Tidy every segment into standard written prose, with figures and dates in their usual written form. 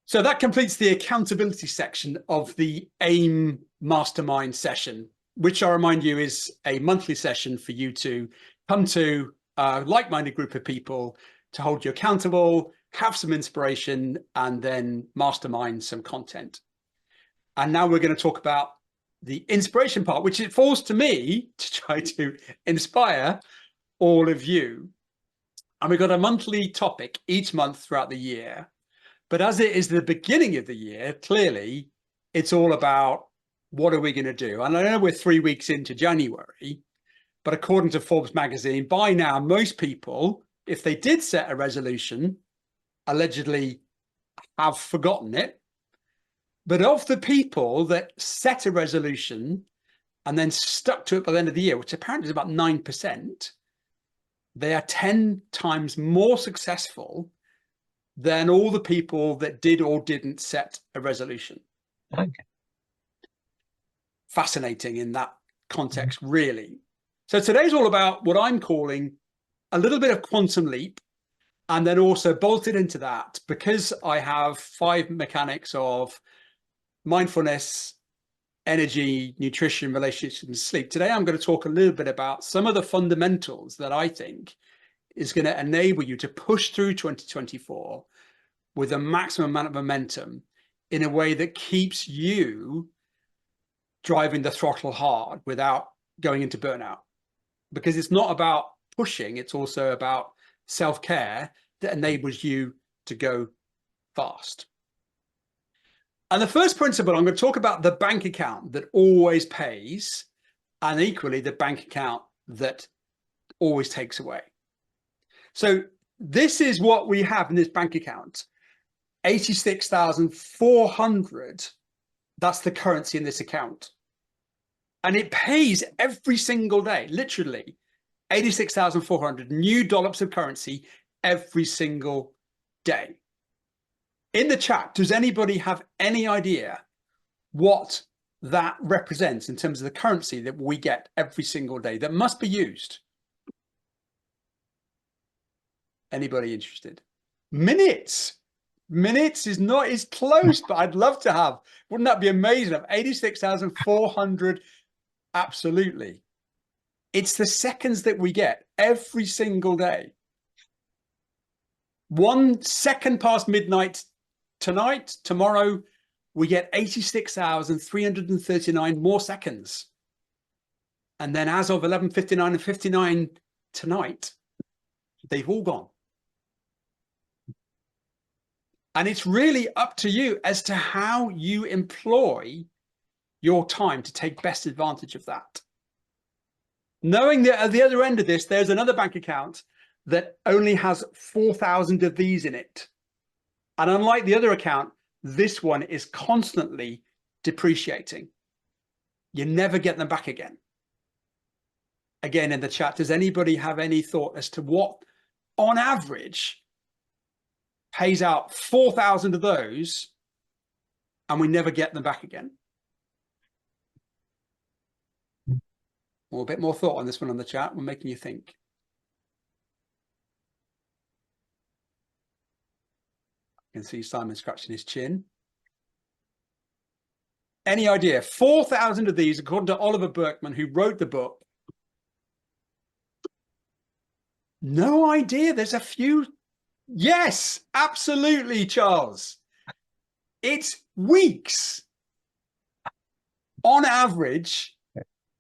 So that completes the accountability section of the AIM Mastermind session, which I remind you is a monthly session for you to come to a like-minded group of people to hold you accountable, have some inspiration, and then mastermind some content. And now we're going to talk about the inspiration part, which it falls to me to try to inspire all of you. And we've got a monthly topic each month throughout the year. But as it is the beginning of the year, clearly, it's all about what are we going to do? And I know we're 3 weeks into January, but according to Forbes magazine, by now, most people, if they did set a resolution, allegedly have forgotten it. But of the people that set a resolution and then stuck to it by the end of the year, which apparently is about 9%, they are 10 times more successful than all the people that did or didn't set a resolution. Okay. Fascinating in that context, really. So today's all about what I'm calling a little bit of quantum leap, and then also bolted into that, because I have 5 mechanics of mindfulness, energy, nutrition, relationships, and sleep. Today, I'm going to talk a little bit about some of the fundamentals that I think is going to enable you to push through 2024 with a maximum amount of momentum in a way that keeps you driving the throttle hard without going into burnout. Because it's not about pushing, it's also about self-care that enables you to go fast. And the first principle, I'm going to talk about the bank account that always pays, and equally the bank account that always takes away. So this is what we have in this bank account, 86,400. That's the currency in this account. And it pays every single day, literally 86,400 new dollops of currency every single day. In the chat, does anybody have any idea what that represents in terms of the currency that we get every single day that must be used? Anybody interested? Minutes. Minutes is not as close, but I'd love to have. Wouldn't that be amazing? Of 86,400, absolutely. It's the seconds that we get every single day. 1 second past midnight tonight, tomorrow, we get 86,339 more seconds. And then as of 11:59 and 59 tonight, they've all gone. And it's really up to you as to how you employ your time to take best advantage of that. Knowing that at the other end of this, there's another bank account that only has 4,000 of these in it. And unlike the other account, this one is constantly depreciating. You never get them back again. Again, in the chat, does anybody have any thought as to what, on average, pays out 4,000 of those and we never get them back again? Well, a bit more thought on this one on the chat. We're making you think. You can see Simon scratching his chin. Any idea? 4,000 of these, according to Oliver Burkeman, who wrote the book. No idea. There's a few. Yes, absolutely, Charles. It's weeks. On average,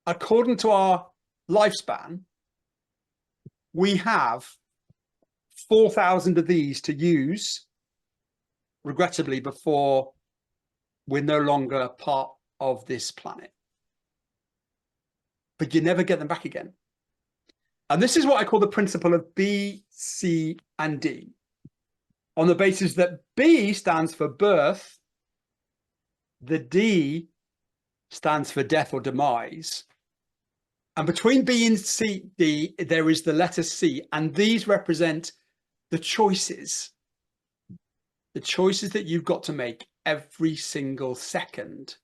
according to our lifespan, we have 4,000 of these to use, regrettably, before we're no longer part of this planet. But you never get them back again. And this is what I call the principle of B, C, and D. On the basis that B stands for birth, the D stands for death or demise. And between B and C, D, there is the letter C, and these represent the choices that you've got to make every single second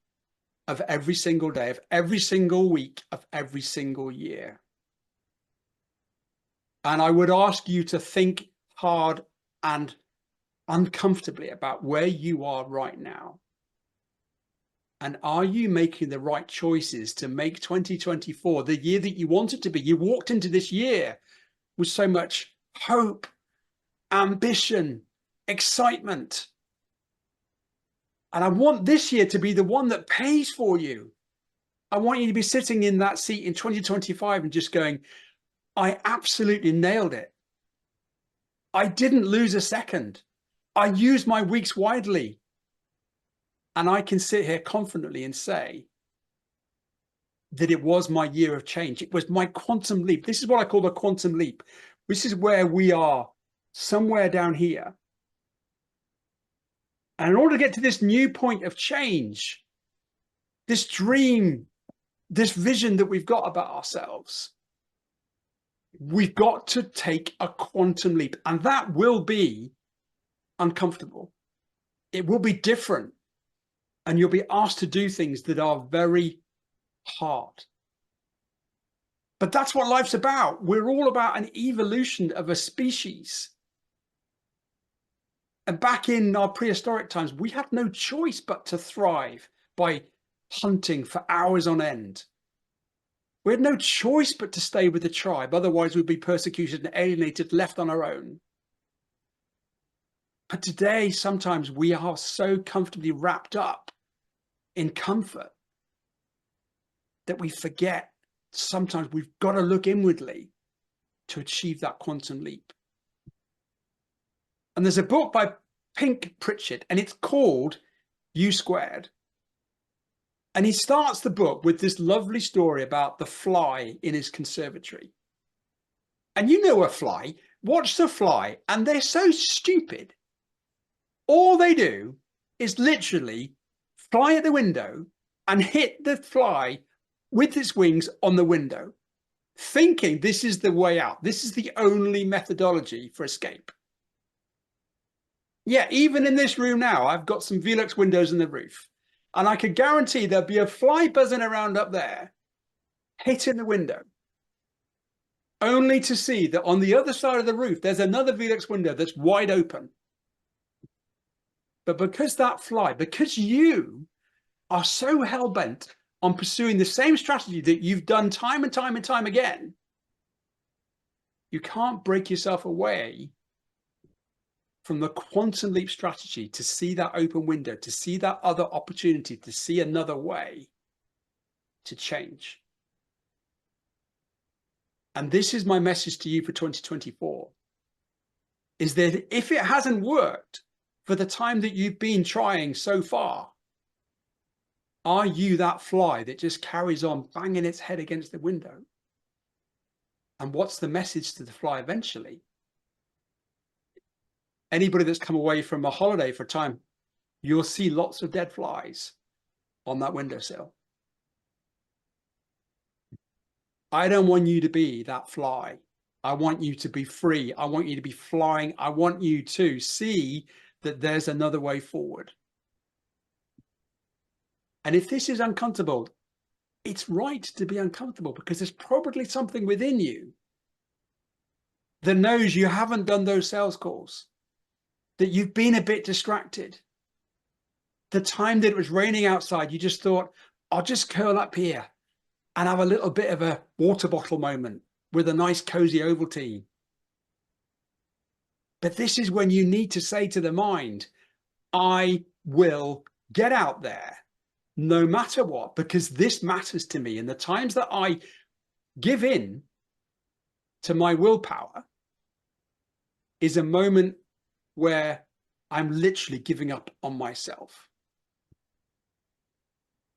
of every single day, of every single week, of every single year. And I would ask you to think hard and uncomfortably about where you are right now? And are you making the right choices to make 2024 the year that you want it to be? You walked into this year with so much hope, ambition, excitement. And I want this year to be the one that pays for you. I want you to be sitting in that seat in 2025 and just going, I absolutely nailed it. I didn't lose a second. I used my weeks widely. And I can sit here confidently and say that it was my year of change. It was my quantum leap. This is what I call the quantum leap. This is where we are somewhere down here. And in order to get to this new point of change, this dream, this vision that we've got about ourselves, we've got to take a quantum leap. And that will be uncomfortable. It will be different. And you'll be asked to do things that are very hard. But that's what life's about. We're all about an evolution of a species. And back in our prehistoric times, we had no choice but to thrive by hunting for hours on end. We had no choice but to stay with the tribe. Otherwise, we'd be persecuted and alienated, left on our own. But today, sometimes we are so comfortably wrapped up in comfort that we forget sometimes we've got to look inwardly to achieve that quantum leap. And there's a book by Pritchett, and it's called U Squared. And he starts the book with this lovely story about the fly in his conservatory. And you know a fly, watch the fly, and they're so stupid. All they do is literally fly at the window and hit the fly with its wings on the window, thinking this is the way out. This is the only methodology for escape. Yeah, even in this room now, I've got some Velux windows in the roof, and I can guarantee there'll be a fly buzzing around up there, hitting the window, only to see that on the other side of the roof, there's another Velux window that's wide open. But because you are so hell-bent on pursuing the same strategy that you've done time and time and time again, you can't break yourself away from the quantum leap strategy to see that open window, to see that other opportunity, to see another way to change. And this is my message to you for 2024, is that if it hasn't worked for the time that you've been trying so far, are you that fly that just carries on banging its head against the window? And what's the message to the fly eventually? Anybody that's come away from a holiday for a time, you'll see lots of dead flies on that windowsill. I don't want you to be that fly. I want you to be free. I want you to be flying. I want you to see that there's another way forward. And if this is uncomfortable, it's right to be uncomfortable, because there's probably something within you that knows you haven't done those sales calls, that you've been a bit distracted. The time that it was raining outside, you just thought, I'll just curl up here and have a little bit of a water bottle moment with a nice cozy Ovaltine. But this is when you need to say to the mind, I will get out there no matter what, because this matters to me. And the times that I give in to my willpower is a moment where I'm literally giving up on myself.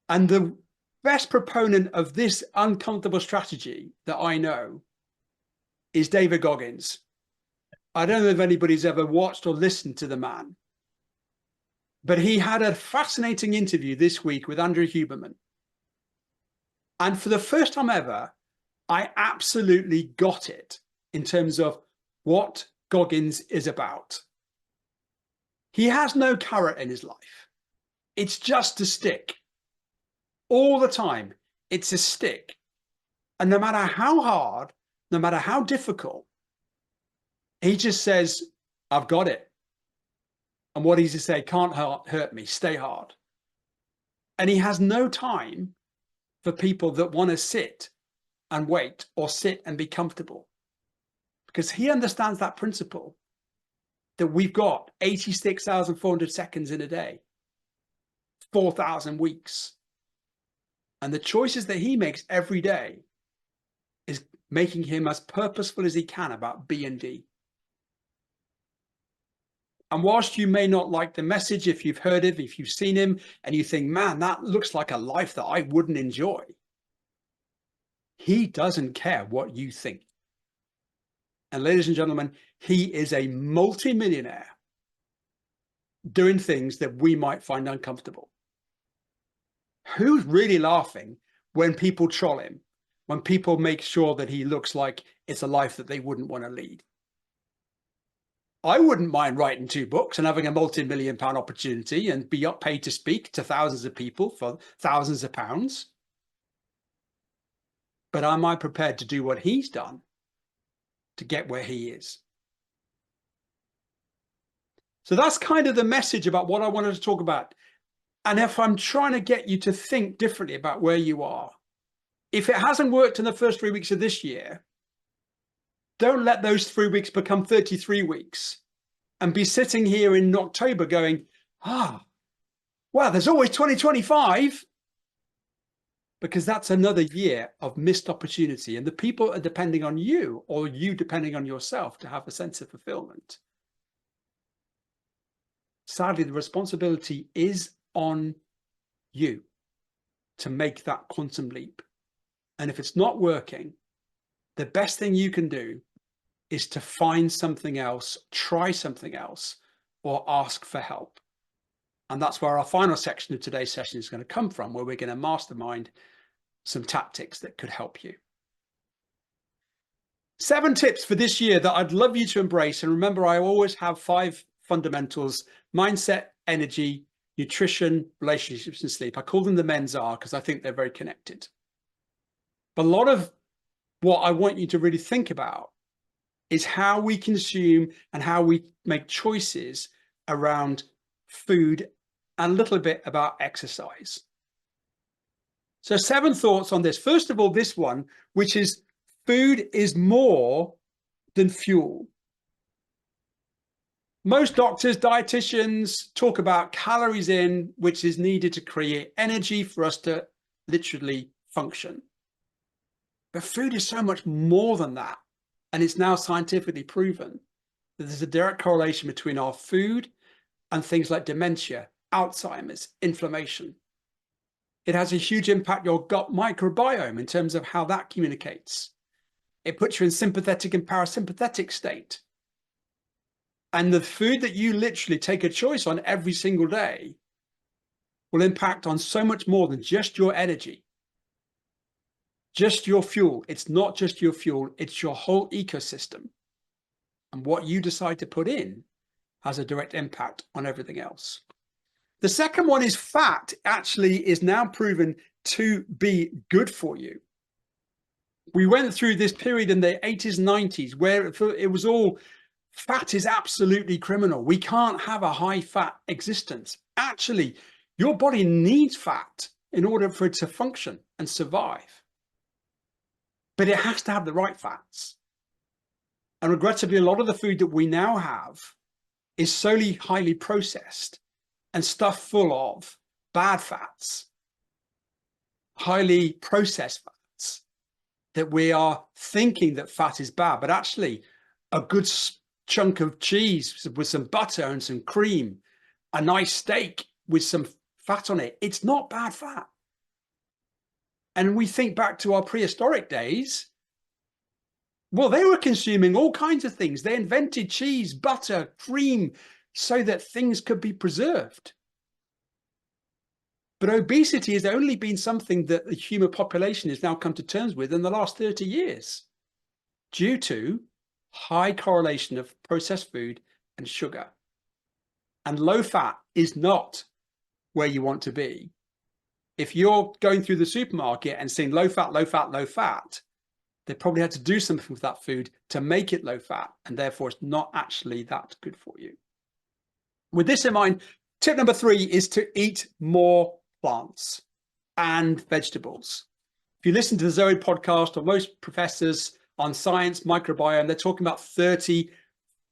And the best proponent of this uncomfortable strategy that I know is David Goggins. I don't know if anybody's ever watched or listened to the man, but he had a fascinating interview this week with Andrew Huberman. And for the first time ever, I absolutely got it in terms of what Goggins is about. He has no carrot in his life. It's just a stick. All the time, it's a stick. And no matter how hard, no matter how difficult, he just says, I've got it. And what does he say? Can't hurt me, stay hard. And he has no time for people that want to sit and wait or sit and be comfortable, because he understands that principle that we've got 86,400 seconds in a day, 4,000 weeks. And the choices that he makes every day is making him as purposeful as he can about B and D. And whilst you may not like the message, if you've heard it, if you've seen him, and you think, man, that looks like a life that I wouldn't enjoy, he doesn't care what you think. And ladies and gentlemen, he is a multi-millionaire doing things that we might find uncomfortable. Who's really laughing when people troll him, when people make sure that he looks like it's a life that they wouldn't want to lead? I wouldn't mind writing 2 books and having a multi-million-pound opportunity and be paid to speak to thousands of people for thousands of pounds. But am I prepared to do what he's done to get where he is? So that's kind of the message about what I wanted to talk about. And if I'm trying to get you to think differently about where you are, if it hasn't worked in the first 3 weeks of this year, don't let those 3 weeks become 33 weeks and be sitting here in October going, well, there's always 2025. Because that's another year of missed opportunity. And the people are depending on you, or you depending on yourself, to have a sense of fulfillment. Sadly, the responsibility is on you to make that quantum leap. And if it's not working, the best thing you can do is to find something else, try something else, or ask for help. And that's where our final section of today's session is going to come from, where we're going to mastermind some tactics that could help you. 7 tips for this year that I'd love you to embrace. And remember, I always have 5 fundamentals: mindset, energy, nutrition, relationships, and sleep. I call them the men's R because I think they're very connected. But a lot of what I want you to really think about is how we consume and how we make choices around food, and a little bit about exercise. So 7 thoughts on this. First of all, this one, which is food is more than fuel. Most doctors, dietitians talk about calories in, which is needed to create energy for us to literally function. But food is so much more than that. And it's now scientifically proven that there's a direct correlation between our food and things like dementia, Alzheimer's, inflammation. It has a huge impact on your gut microbiome in terms of how that communicates. It puts you in sympathetic and parasympathetic state. And the food that you literally take a choice on every single day will impact on so much more than just your energy, just your fuel. It's not just your fuel, it's your whole ecosystem. And what you decide to put in has a direct impact on everything else. The second one is fat actually is now proven to be good for you. We went through this period in the 80s, 90s, where it was all fat is absolutely criminal. We can't have a high fat existence. Actually, your body needs fat in order for it to function and survive. But it has to have the right fats. And regrettably, a lot of the food that we now have is solely highly processed and stuffed full of bad fats, highly processed fats, that we are thinking that fat is bad, but actually a good chunk of cheese with some butter and some cream, a nice steak with some fat on it, it's not bad fat. And we think back to our prehistoric days, well, they were consuming all kinds of things. They invented cheese, butter, cream, so that things could be preserved. But obesity has only been something that the human population has now come to terms with in the last 30 years, due to high correlation of processed food and sugar. And low fat is not where you want to be. If you're going through the supermarket and seeing low fat, low fat, low fat, they probably had to do something with that food to make it low fat, and therefore it's not actually that good for you. With this in mind, tip number 3 is to eat more plants and vegetables. If you listen to the Zoe podcast or most professors on science, microbiome, they're talking about 30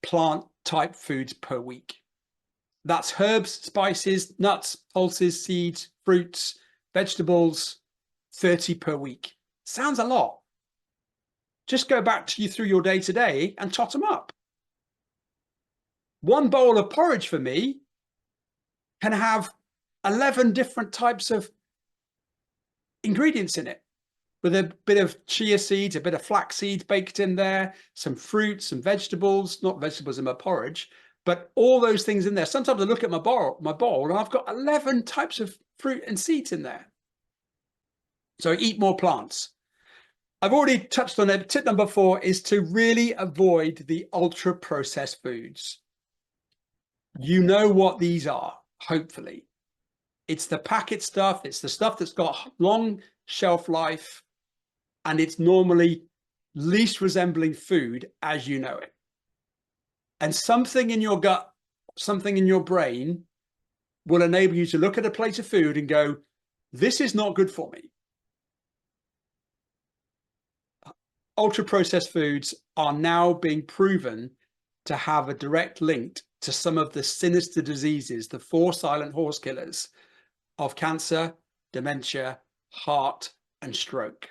plant type foods per week. That's herbs, spices, nuts, pulses, seeds, fruits, vegetables, 30 per week. Sounds a lot. Just go back to you through your day to day and tot them up. One bowl of porridge for me can have 11 different types of ingredients in it, with a bit of chia seeds, a bit of flax seeds baked in there, some fruits, some vegetables, not vegetables in my porridge, but all those things in there. Sometimes I look at my bowl and I've got 11 types of fruit and seeds in there. So eat more plants. I've already touched on it. Tip number 4 is to really avoid the ultra processed foods. You know what these are, hopefully. It's the packet stuff. It's the stuff that's got long shelf life, and it's normally least resembling food as you know it. And something in your gut, something in your brain will enable you to look at a plate of food and go, this is not good for me. Ultra processed foods are now being proven to have a direct link to some of the sinister diseases, the 4 silent horse killers of cancer, dementia, heart, and stroke.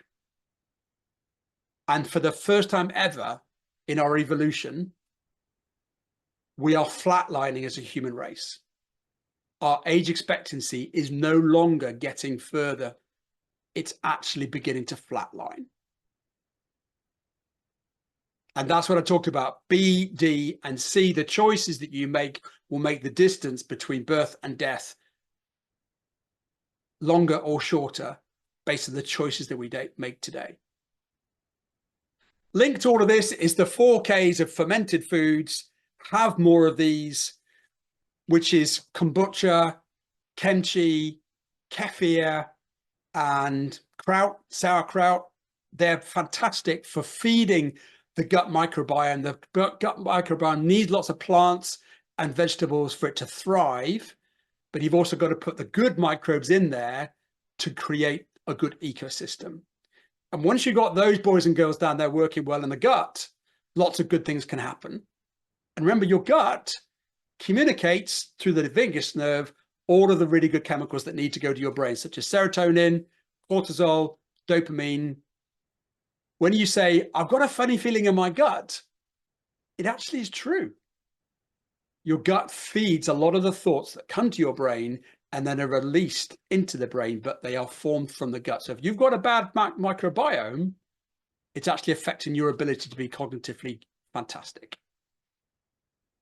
And for the first time ever in our evolution, we are flatlining as a human race. Our age expectancy is no longer getting further. It's actually beginning to flatline. And that's what I talked about. B, D, and C. The choices that you make will make the distance between birth and death longer or shorter based on the choices that we make today. Linked to all of this is the 4 Ks of fermented foods. Have more of these, which is kombucha, kimchi, kefir, and sauerkraut. They're fantastic for feeding the gut microbiome. The gut microbiome needs lots of plants and vegetables for it to thrive, but you've also got to put the good microbes in there to create a good ecosystem. And once you've got those boys and girls down there working well in the gut, lots of good things can happen. And remember, your gut communicates through the vagus nerve all of the really good chemicals that need to go to your brain, such as serotonin, cortisol, dopamine. When you say, I've got a funny feeling in my gut, it actually is true. Your gut feeds a lot of the thoughts that come to your brain and then are released into the brain, but they are formed from the gut. So if you've got a bad microbiome, it's actually affecting your ability to be cognitively fantastic.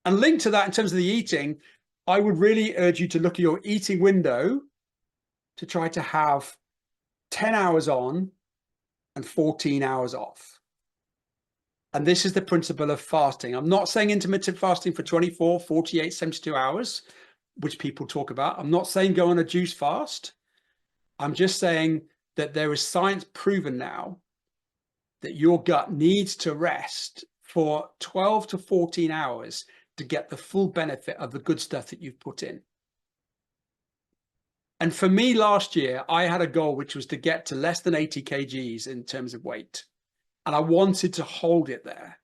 And linked to that in terms of the eating, I would really urge you to look at your eating window to try to have 10 hours on and 14 hours off. And this is the principle of fasting. I'm not saying intermittent fasting for 24, 48, 72 hours, which people talk about. I'm not saying go on a juice fast. I'm just saying that there is science proven now that your gut needs to rest for 12 to 14 hours to get the full benefit of the good stuff that you've put in. And for me last year, I had a goal which was to get to less than 80 kgs in terms of weight. And I wanted to hold it there.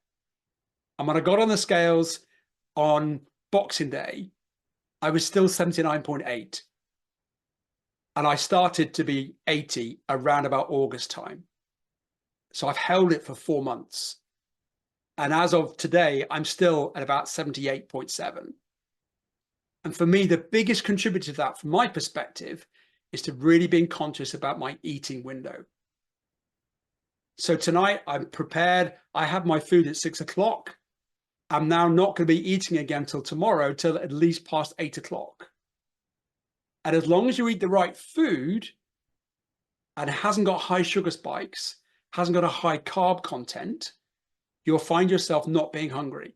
And when I got on the scales on Boxing Day, I was still 79.8. And I started to be 80 around about August time. So I've held it for 4 months. And as of today, I'm still at about 78.7. And for me, the biggest contributor to that, from my perspective, is to really being conscious about my eating window. So tonight I'm prepared. I have my food at 6 o'clock. I'm now not going to be eating again till tomorrow, till at least past 8 o'clock. And as long as you eat the right food and it hasn't got high sugar spikes, hasn't got a high carb content, you'll find yourself not being hungry.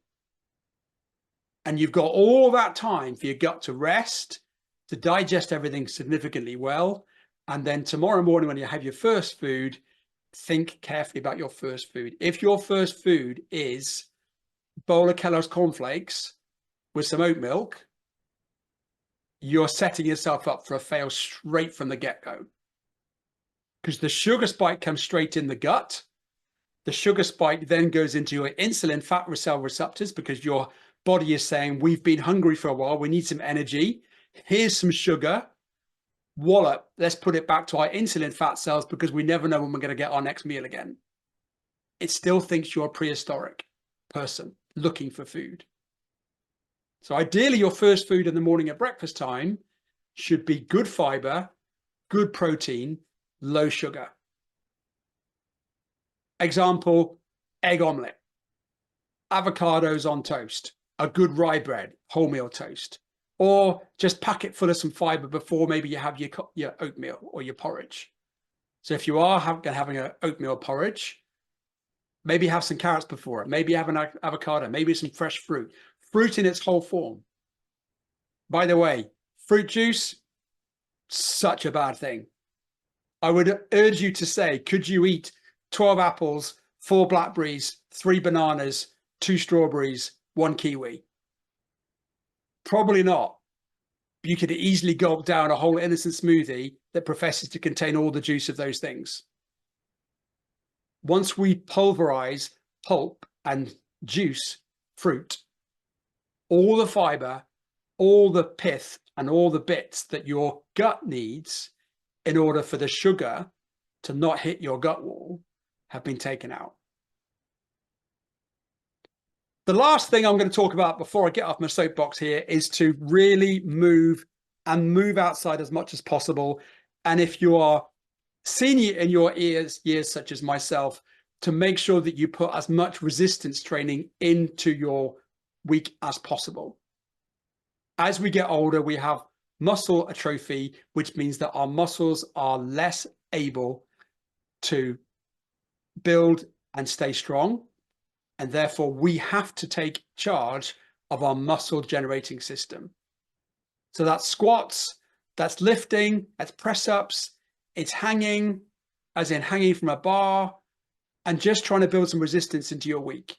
And you've got all that time for your gut to rest, to digest everything significantly well. And then tomorrow morning, when you have your first food, think carefully about your first food. If your first food is a bowl of Kellogg's cornflakes with some oat milk, you're setting yourself up for a fail straight from the get-go. Because the sugar spike comes straight in the gut. The sugar spike then goes into your insulin fat cell receptors because your body is saying, we've been hungry for a while, we need some energy. Here's some sugar. Wallop, let's put it back to our insulin fat cells because we never know when we're going to get our next meal again. It still thinks you're a prehistoric person looking for food. So ideally, your first food in the morning at breakfast time should be good fiber, good protein, low sugar. Example, egg omelette, avocados on toast, a good rye bread, wholemeal toast, or just pack it full of some fiber before maybe you have your oatmeal or your porridge. So if you are having an oatmeal porridge, maybe have some carrots before it, maybe have an avocado, maybe some fresh fruit, fruit in its whole form. By the way, fruit juice, such a bad thing. I would urge you to say, could you eat 12 apples, 4 blackberries, 3 bananas, 2 strawberries, 1 kiwi? Probably not. You could easily gulp down a whole innocent smoothie that professes to contain all the juice of those things. Once we pulverize pulp and juice fruit, all the fiber, all the pith, and all the bits that your gut needs in order for the sugar to not hit your gut wall have been taken out. The last thing I'm going to talk about before I get off my soapbox here is to really move outside as much as possible. And if you are senior in your years such as myself, to make sure that you put as much resistance training into your week as possible. As we get older, we have muscle atrophy, which means that our muscles are less able to build and stay strong. And therefore, we have to take charge of our muscle generating system. So that's squats, that's lifting, that's press ups, it's hanging, as in hanging from a bar, and just trying to build some resistance into your week.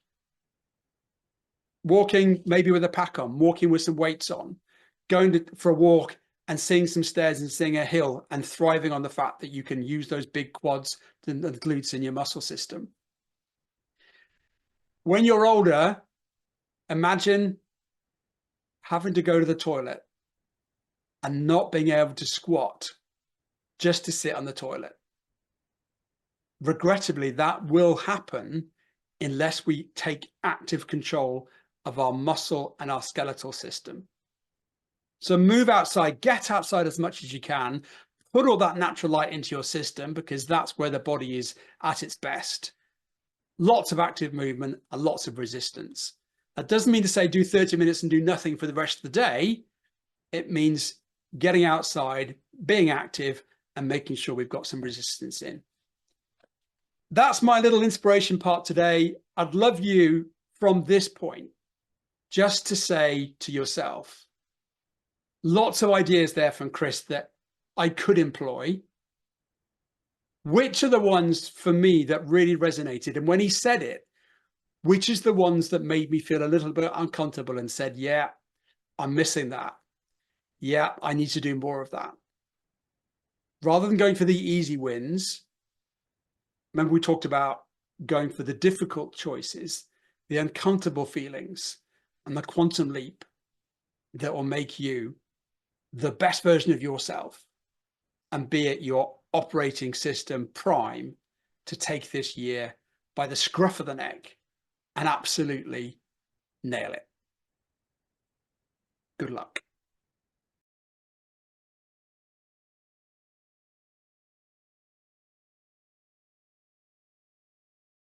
Walking, maybe with a pack on, walking with some weights on, going for a walk and seeing some stairs and seeing a hill and thriving on the fact that you can use those big quads and glutes in your muscle system. When you're older, imagine having to go to the toilet and not being able to squat just to sit on the toilet. Regrettably, that will happen unless we take active control of our muscle and our skeletal system. So move outside, get outside as much as you can, put all that natural light into your system because that's where the body is at its best. Lots of active movement and lots of resistance. That doesn't mean to say do 30 minutes and do nothing for the rest of the day. It means getting outside, being active, and making sure we've got some resistance in. That's my little inspiration part today. I'd love you from this point just to say to yourself, lots of ideas there from Chris that I could employ. Which are the ones for me that really resonated? And when he said it, which is the ones that made me feel a little bit uncomfortable and said, yeah, I'm missing that. Yeah, I need to do more of that. Rather than going for the easy wins, remember we talked about going for the difficult choices, the uncomfortable feelings, and the quantum leap that will make you the best version of yourself and be at your operating system prime to take this year by the scruff of the neck and absolutely nail it. Good luck.